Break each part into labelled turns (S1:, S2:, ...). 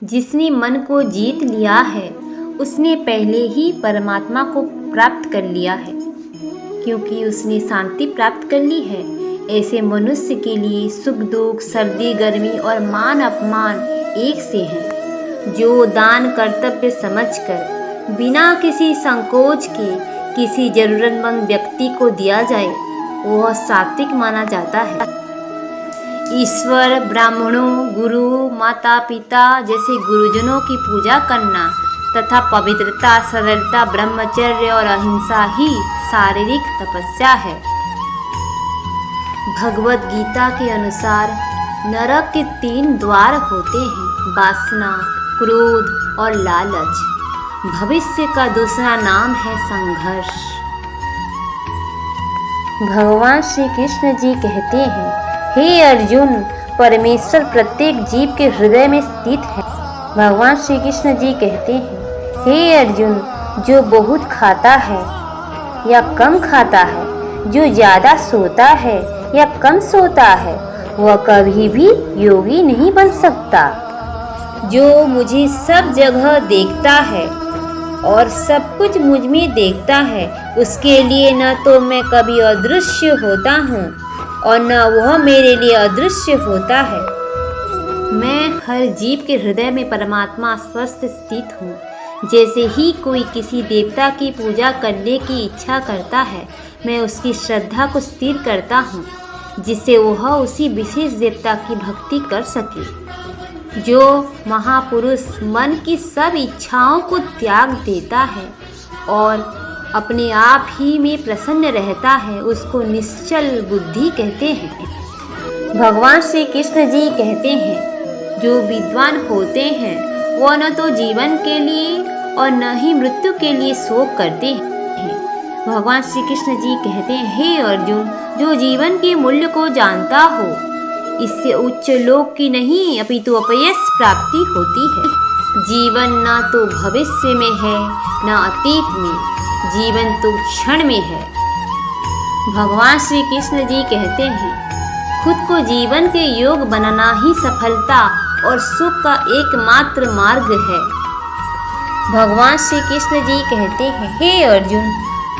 S1: जिसने मन को जीत लिया है उसने पहले ही परमात्मा को प्राप्त कर लिया है, क्योंकि उसने शांति प्राप्त कर ली है। ऐसे मनुष्य के लिए सुख दुख, सर्दी गर्मी और मान अपमान एक से हैं। जो दान कर्तव्य समझकर बिना किसी संकोच के किसी जरूरतमंद व्यक्ति को दिया जाए वह सात्विक माना जाता है। ईश्वर, ब्राह्मणों, गुरु, माता पिता जैसे गुरुजनों की पूजा करना तथा पवित्रता, सरलता, ब्रह्मचर्य और अहिंसा ही शारीरिक तपस्या है। भगवत गीता के अनुसार नरक के 3 द्वार होते हैं, वासना, क्रोध और लालच। भविष्य का दूसरा नाम है संघर्ष। भगवान श्री कृष्ण जी कहते हैं, हे अर्जुन, परमेश्वर प्रत्येक जीव के हृदय में स्थित है। भगवान श्री कृष्ण जी कहते हैं, हे अर्जुन, जो बहुत खाता है या कम खाता है, जो ज़्यादा सोता है या कम सोता है, वह कभी भी योगी नहीं बन सकता। जो मुझे सब जगह देखता है और सब कुछ मुझ में देखता है, उसके लिए न तो मैं कभी अदृश्य होता हूँ और न वह मेरे लिए अदृश्य होता है। मैं हर जीव के हृदय में परमात्मा स्वस्थ स्थित हूँ। जैसे ही कोई किसी देवता की पूजा करने की इच्छा करता है, मैं उसकी श्रद्धा को स्थिर करता हूँ, जिससे वह उसी विशेष देवता की भक्ति कर सके। जो महापुरुष मन की सब इच्छाओं को त्याग देता है और अपने आप ही में प्रसन्न रहता है, उसको निश्चल बुद्धि कहते हैं। भगवान श्री कृष्ण जी कहते हैं, जो विद्वान होते हैं वह न तो जीवन के लिए और न ही मृत्यु के लिए शोक करते हैं। भगवान श्री कृष्ण जी कहते हैं, हे अर्जुन, जो जीवन के मूल्य को जानता हो, इससे उच्च लोक की नहीं अपितु अपयश प्राप्ति होती है। जीवन न तो भविष्य में है न अतीत में, जीवन तो क्षण में है। भगवान श्री कृष्ण जी कहते हैं, खुद को जीवन के योग बनाना ही सफलता और सुख का एकमात्र मार्ग है। भगवान श्री कृष्ण जी कहते हैं, हे अर्जुन,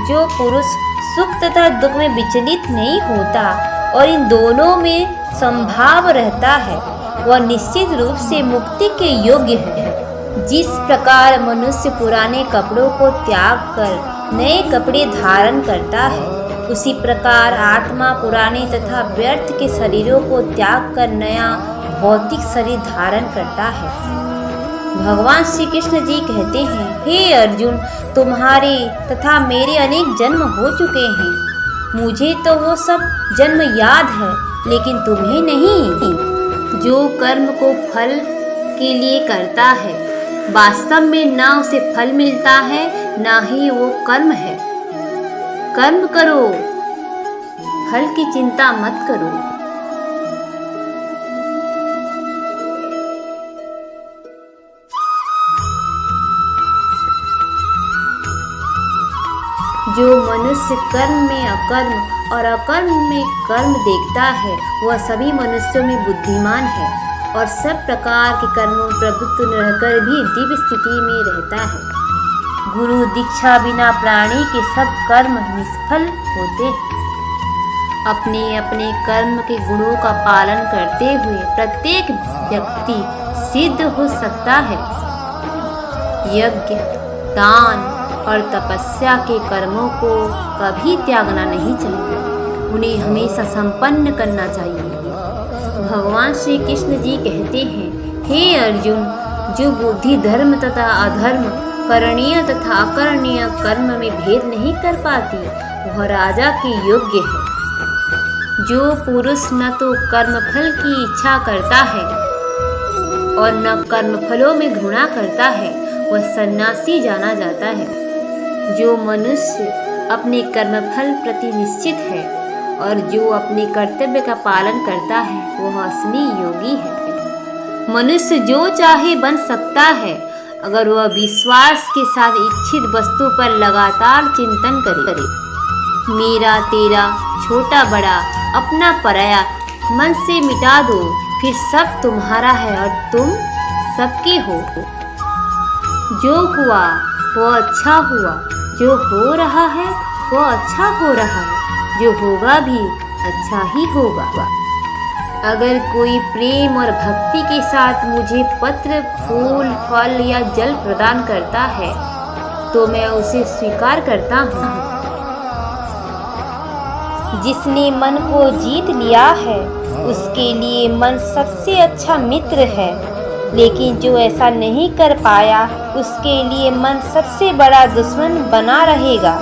S1: जो पुरुष सुख तथा दुख में विचलित नहीं होता और इन दोनों में संभाव रहता है, वह निश्चित रूप से मुक्ति के योग्य है। जिस प्रकार मनुष्य पुराने कपड़ों को त्याग कर नए कपड़े धारण करता है, उसी प्रकार आत्मा पुराने तथा व्यर्थ के शरीरों को त्याग कर नया भौतिक शरीर धारण करता है। भगवान श्री कृष्ण जी कहते हैं, हे अर्जुन, तुम्हारे तथा मेरे अनेक जन्म हो चुके हैं। मुझे तो वो सब जन्म याद है, लेकिन तुम्हें नहीं। जो कर्म को फल के लिए करता है, वास्तव में ना उसे फल मिलता है, ना ही वो कर्म है। कर्म करो, फल की चिंता मत करो। जो मनुष्य कर्म में अकर्म और अकर्म में कर्म देखता है, वह सभी मनुष्यों में बुद्धिमान है और सब प्रकार के कर्मों में प्रवृत्त रहकर भी दिव्य स्थिति में रहता है। गुरु दीक्षा बिना प्राणी के सब कर्म निष्फल होते हैं। अपने अपने कर्म के गुणों का पालन करते हुए प्रत्येक व्यक्ति सिद्ध हो सकता है। यज्ञ, दान और तपस्या के कर्मों को कभी त्यागना नहीं चाहिए, उन्हें हमेशा संपन्न करना चाहिए। भगवान श्री कृष्ण जी कहते हैं, हे अर्जुन, जो बुद्धि धर्म तथा अधर्म, करणीय तथा अकरणीय कर्म में भेद नहीं कर पाती, वह राजा के योग्य है। जो पुरुष न तो कर्मफल की इच्छा करता है और न कर्मफलों में घृणा करता है, वह सन्यासी जाना जाता है। जो मनुष्य अपने कर्मफल प्रति निश्चित है और जो अपने कर्तव्य का पालन करता है, वह असली योगी है। मनुष्य जो चाहे बन सकता है, अगर वह विश्वास के साथ इच्छित वस्तु पर लगातार चिंतन करे। मेरा तेरा, छोटा बड़ा, अपना पराया मन से मिटा दो, फिर सब तुम्हारा है और तुम सबकी हो। जो हुआ वो अच्छा हुआ, जो हो रहा है वो अच्छा हो रहा है, जो होगा भी अच्छा ही होगा। अगर कोई प्रेम और भक्ति के साथ मुझे पत्र, फूल, फल या जल प्रदान करता है तो मैं उसे स्वीकार करता हूँ। जिसने मन को जीत लिया है उसके लिए मन सबसे अच्छा मित्र है, लेकिन जो ऐसा नहीं कर पाया उसके लिए मन सबसे बड़ा दुश्मन बना रहेगा।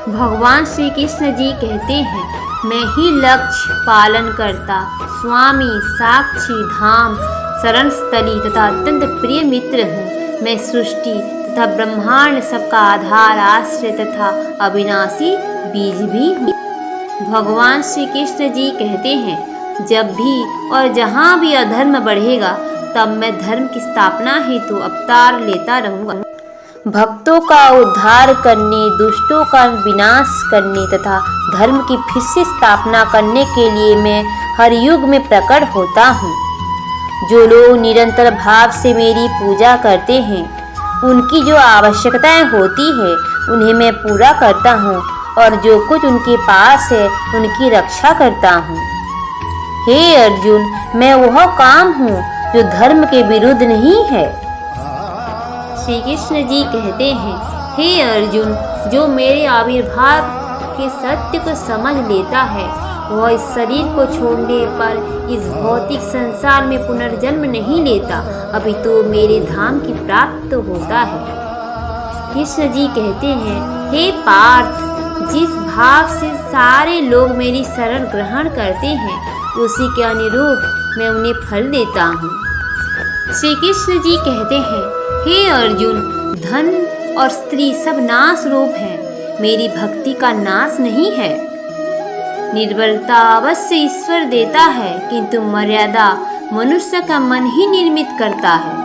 S1: भगवान श्री कृष्ण जी कहते हैं, मैं ही लक्ष्य पालन करता, स्वामी, साक्षी, धाम, शरण स्थली तथा अत्यंत प्रिय मित्र हूँ। मैं सृष्टि तथा ब्रह्मांड सबका आधार, आश्रय तथा अविनाशी बीज भी हूँ। भगवान श्री कृष्ण जी कहते हैं, जब भी और जहाँ भी अधर्म बढ़ेगा तब मैं धर्म की स्थापना हेतु अवतार लेता रहूँगा। भक्तों का उद्धार करने, दुष्टों का विनाश करने तथा धर्म की फिर से स्थापना करने के लिए मैं हर युग में प्रकट होता हूँ। जो लोग निरंतर भाव से मेरी पूजा करते हैं, उनकी जो आवश्यकताएं होती है उन्हें मैं पूरा करता हूँ और जो कुछ उनके पास है उनकी रक्षा करता हूँ। हे अर्जुन, मैं वह काम हूँ जो धर्म के विरुद्ध नहीं है। श्री कृष्ण जी कहते हैं, हे अर्जुन, जो मेरे आविर्भाव के सत्य को समझ लेता है वह इस शरीर को छोड़ने पर इस भौतिक संसार में पुनर्जन्म नहीं लेता, अपितु मेरे धाम की प्राप्त होता है। कृष्ण जी कहते हैं, हे पार्थ, जिस भाव से सारे लोग मेरी शरण ग्रहण करते हैं उसी के अनुरूप मैं उन्हें फल देता हूँ। श्री कृष्ण जी कहते हैं, हे अर्जुन, धन और स्त्री सब नाश रूप हैं, मेरी भक्ति का नाश नहीं है। निर्बलता अवश्य ईश्वर देता है, किंतु मर्यादा मनुष्य का मन ही निर्मित करता है।